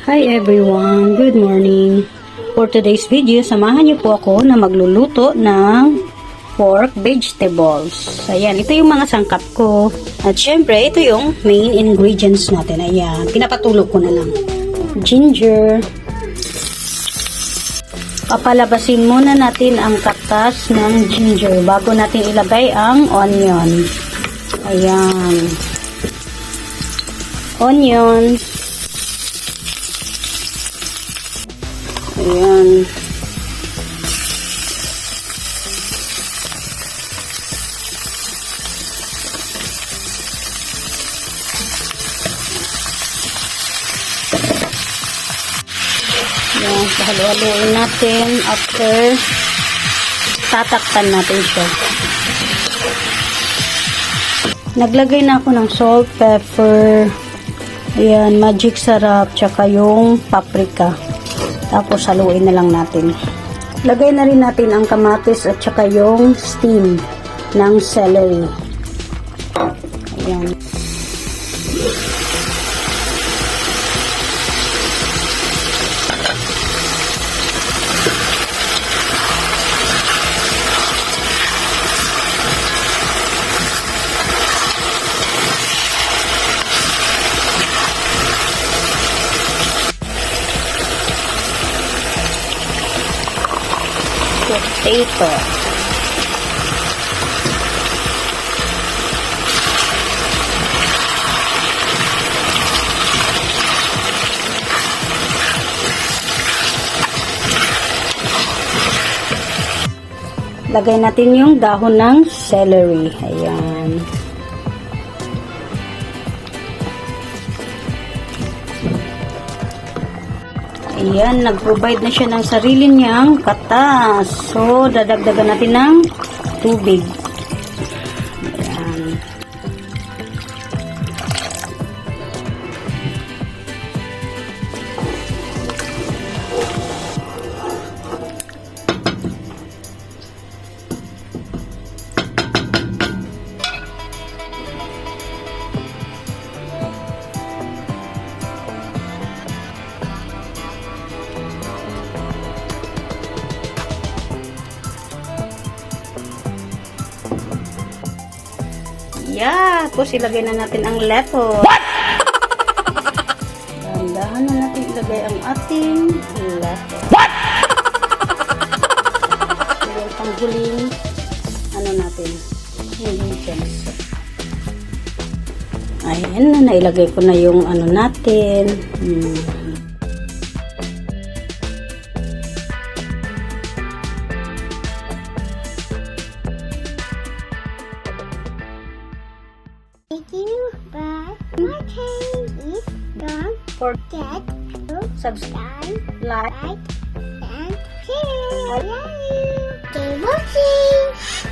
Hi everyone! Good morning! For today's video, samahan niyo po ako na magluluto ng pork vegetables. Ayan, ito yung mga sangkap ko. At syempre, ito yung main ingredients natin. Ayan, pinapatulog ko na lang. Ginger. Papalabasin muna natin ang katas ng ginger bago natin ilagay ang onion. Ayan. Onion. Ayan. Ayan, halo-haloin natin after tatakpan natin siya. Naglagay na ako ng salt, pepper, ayan, magic sarap, tsaka yung paprika. Tapos haluin na lang natin. Lagay na rin natin ang kamatis at saka yung steam ng celery. Ayan. Potato. Lagay natin yung dahon ng celery. Ayan. Ayan, nag-provide na siya ng sarili niyang katas. So, dadagdagan natin ng tubig. Ayan. Yeah, tapos ilagay na natin ang lettuce. What? Dahan-dahan na natin ilagay ang ating lettuce. What? Yung panghuling ano natin, ingredients. Ayan na, nailagay ko na yung ano natin. Please don't forget to subscribe, like, and share. I love you. Keep watching.